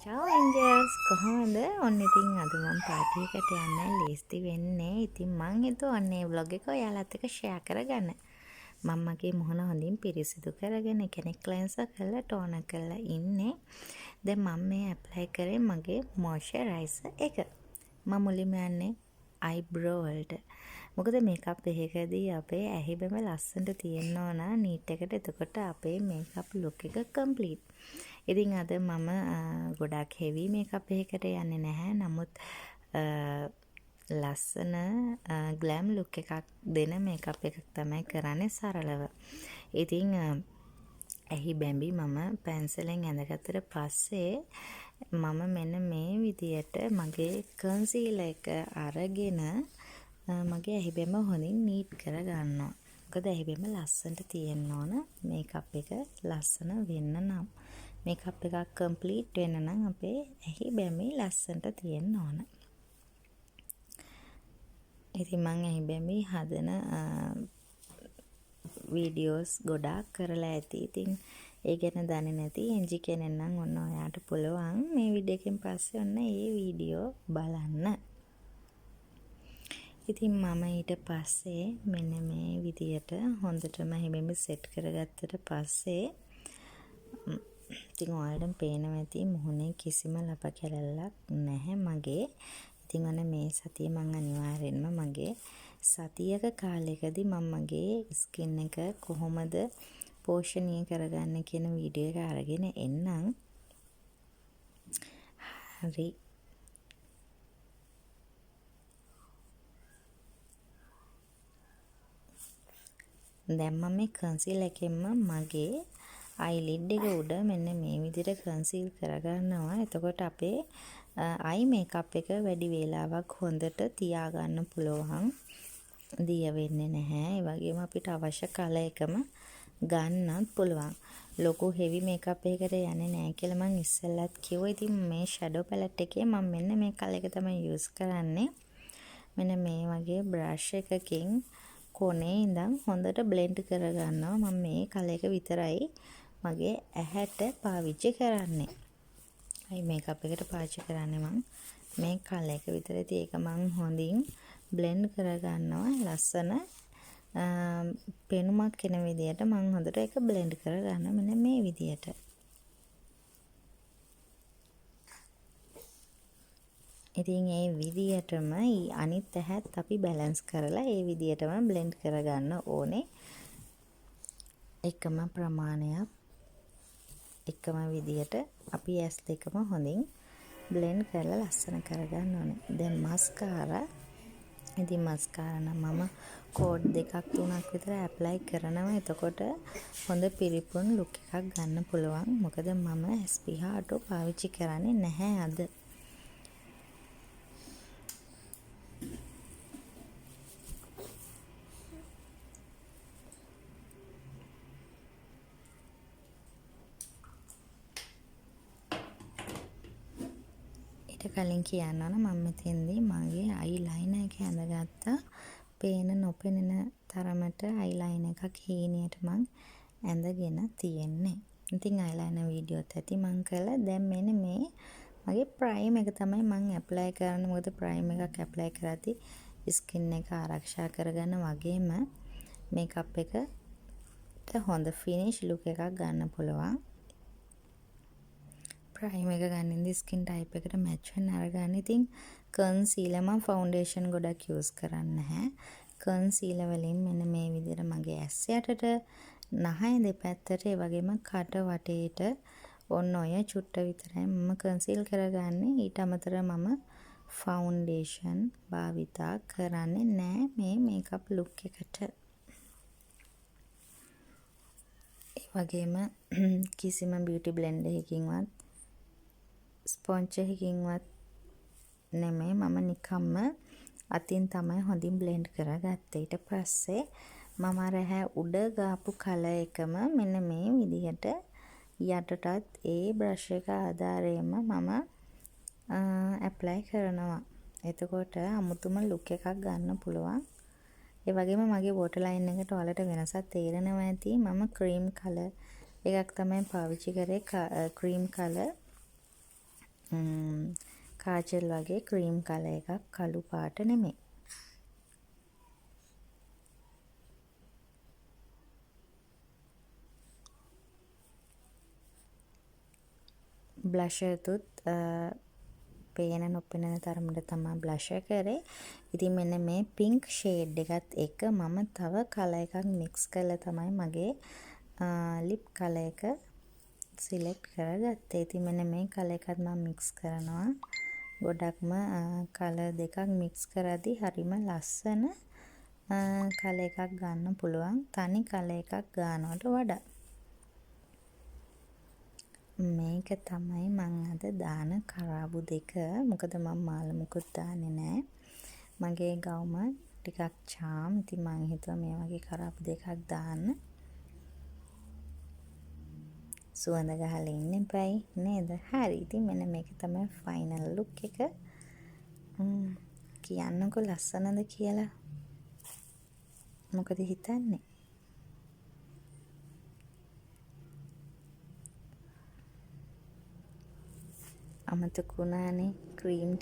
චාව් එන්ජල්ස් කොහොමද? ඔන්න ඉතින් අද මම පාටි එකට යන්න ලීස්ති වෙන්නේ. ඉතින් මං හිතුවා ඔන්න ඒ vlog එක ඔයාලත් එක්ක share කරගන්න. මම මගේ මුහුණ හොඳින් පිරිසිදු කරගෙන කෙනෙක් ක්ලෙන්සර් කරලා ටෝනර් කරලා ඉන්නේ. දැන් මම මේ ඇප්ලයි කරේ මගේ මොයිස්චරයිසර් එක. මම මුලින්ම යන්නේ eyebrow වලට. මොකද මේකප් එකකදී අපේ ඇහි බැම ලස්සනට තියෙන්න ඕන නීට් එකට. එතකොට අපේ මේකප් ලුක් එක කම්ප්ලීට්. ඉතින් අද මම ගොඩක් හෙවි මේකප් එකකට යන්නේ නැහැ. නමුත් ලස්සන ග්ලෑම් ලුක් එකක් දෙන මේකප් එකක් තමයි කරන්නේ සරලව. ඉතින් ඇහි බැඹි මම පැන්සලෙන් ඇඳගත්තට පස්සේ මම මෙන්න මේ විදියට මගේ කන්සීලර් එක අරගෙන මගේ ඇහි බැම හොඳින් නීට් කරගන්නවා. මොකද ඇහි බැම ලස්සනට තියෙන්න ඕන මේකප් එක ලස්සන වෙන්න නම්. මේකප් එකක් කම්ප්ලීට් වෙන්න නම් අපේ ඇහි බැමේ ලස්සනට තියෙන්න ඕන. ඉතින් මම ඇහි බැමි හදන වීඩියෝස් ගොඩාක් කරලා ඇති. ඉතින් ඒ ගැන දන්නේ නැති එන්ජි කෙනෙක් නම් ඔන්න ඔයාට පුළුවන් මේ වීඩියෝ එකෙන් පස්සේ ඔන්න ඒ වීඩියෝ බලන්න. ඉතින් මම ඊට පස්සේ මෙන්න මේ විදියට හොඳටම ඇහි බැමි සෙට් කරගත්තට පස්සේ ඉතින් ඔයාලට පේනවා ඇති මුහුණේ කිසිම ලප කැලල්ලක් නැහැ මගේ. ඉතින් ඔන්න මේ සතිය මම අනිවාර්යෙන්ම මගේ සතියක කාලයකදී මම මගේ ස්කින් එක කොහොමද පෝෂණීය කරගන්න කියන වීඩියෝ එක අරගෙන එන්නම්. හරි. දැන් මම මේ කන්සීලර් එකෙන්ම මගේ අයිලිඩ් එක උඩ මෙන්න මේ විදිහට කන්සීල් කරගන්නවා. එතකොට අපේ අයි මේකප් එක වැඩි වේලාවක් හොඳට තියාගන්න පුළුවන්. දිය වෙන්නේ නැහැ. ඒ වගේම අපිට අවශ්‍ය කලර් එකම ගන්නත් පුළුවන්. ලොකු හෙවි මේකප් එකකට යන්නේ නැහැ කියලා මම ඉස්සෙල්ලත් කිව්වා. ඉතින් මේ ෂැඩෝ පැලට් එකේ මම මෙන්න මේ කලර් එක තමයි යූස් කරන්නේ. මෙන්න මේ වගේ බ්‍රෂ් එකකින් කොනේ ඉඳන් හොඳට බ්ලෙන්ඩ් කරගන්නවා. මම මේ කලර් එක විතරයි මගේ ඇහැට පාවිච්චි කරන්නේ. අයි මේකප් එකට පාවිච්චි කරන්නේ මම මේ කලර් එක විතරයි. ඉතින් ඒක මම හොඳින් බ්ලෙන්ඩ් කරගන්නවා. ලස්සන පෙනුමක් එන විදියට මම හොඳට ඒක බ්ලෙන්ඩ් කරගන්නවා මෙන්න මේ විදියට. ඉතින් ඒ විදියටම අනිත් ඇහත් අපි බැලන්ස් කරලා ඒ විදියටම බ්ලෙන්ඩ් කරගන්න ඕනේ. එකම ප්‍රමාණයක් එකම විදියට අපි ඇස් දෙකම හොඳින් බ්ලෙන්ඩ් කරලා ලස්සන කරගන්න ඕනේ. දැන් මස්කාරා. ඉතින් මස්කාරා නම් මම කෝඩ් 2ක් 3ක් විතර ඇප්ලයි කරනවා. එතකොට හොඳ පිරිපුන් ලුක් එකක් ගන්න පුළුවන්. මොකද මම SPH පාවිච්චි කරන්නේ නැහැ අද. කලින් කියන්න ඕන මම මෙතෙන්දී මගේ අයිලයිනර් එක ඇඳගත්තා. පේන නොපෙනෙන තරමට අයිලයිනර් එකක් හීනියට මං ඇඳගෙන තියෙන්නේ. ඉතින් අයිලයිනර් වීඩියෝත් ඇති මං කළා. දැන් මෙන්න මේ මගේ ප්‍රයිම් එක තමයි මං ඇප්ලයි කරන්නේ. මොකද ප්‍රයිම් එකක් ඇප්ලයි කරද්දී ස්කින් එක ආරක්ෂා කරගන්න වගේම මේකප් එකට හොඳ ෆිනිෂ් ලුක් එකක් ගන්න පුළුවන්. ප්‍රයිම් එක ගන්නින්දී ස්කින් ටයිප් එකට මැච් වෙන්න අරගන්න. ඉතින් කන්සීලර් මම ෆවුන්ඩේෂන් ගොඩක් යූස් කරන්නේ නැහැ. කන්සීලර් වලින් මෙන්න මේ විදිහට මගේ ඇස් යටට, නහය දෙපැත්තට, ඒ වගේම කට වටේට ඔන්න ඔය චුට්ට විතරයි මම කන්සීල් කරගන්නේ. ඊට අමතරව මම ෆවුන්ඩේෂන් භාවිතා කරන්නේ නැහැ මේ මේකප් ලුක් එකට. ඒ වගේම කිසිම බියුටි බ්ලෙන්ඩර් එකකින්වත් ස්පොන්ජ් එකකින්වත් නෙමෙයි මම නිකම්ම අතින් තමයි හොඳින් බ්ලෙන්ඩ් කරගත්තේ. ඊට පස්සේ මම අර ඇහැ උඩ ගාපු කලර් එකම මෙන්න මේ විදිහට යටටත් ඒ බ්‍රෂ් එක ආධාරයෙන්ම මම ඇප්ලයි කරනවා. එතකොට අමුතුම ලුක් එකක් ගන්න පුළුවන්. ඒ වගේම මගේ වෝටර් ලයින් එකට ඔයාලට වෙනසක් තේරෙනවා ඇති. මම ක්‍රීම් කලර් එකක් තමයි පාවිච්චි කරේ. ක්‍රීම් කලර් කාජල් වගේ ක්‍රීම් කලර් එකක්, කළු පාට නෙමෙයි. බ්ලෂර් තුත් පේන නොපෙනෙන තරමට තමයි බ්ලෂර් කරේ. ඉතින් මෙන්න මේ පින්ක් ෂේඩ් එකත් එක්ක මම තව කලර් එකක් මික්ස් කරලා තමයි මගේ ලිප් කලර් එක සිලෙක්ට් කරගත්තේ. ඉතින් මෙන්න මේ කලර් එකත් මම මික්ස් කරනවා. ගොඩක්ම කලර් දෙකක් මික්ස් කරද්දී හරිම ලස්සන කලර් එකක් ගන්න පුළුවන් තනි කලර් එකක් ගන්නවට වඩා. මේක තමයි මං අද දාන කරාබු දෙක. මොකද මම මාල මුකුත් දාන්නේ නැහැ. මගේ ගවුම ටිකක් චාම්. ඉතින් මං හිතුවා මේ වගේ කරාබු දෙකක් දාන්න. සුවඳ ගහලා ඉන්න එපයි නේද? හරි. ඉතින් මෙන්න මේක තමයි ෆයිනල් ලුක් එක. කියන්නකෝ ලස්සනද කියලා. මොකද හිතන්නේ? අමතක වුණානේ ක්‍රීම්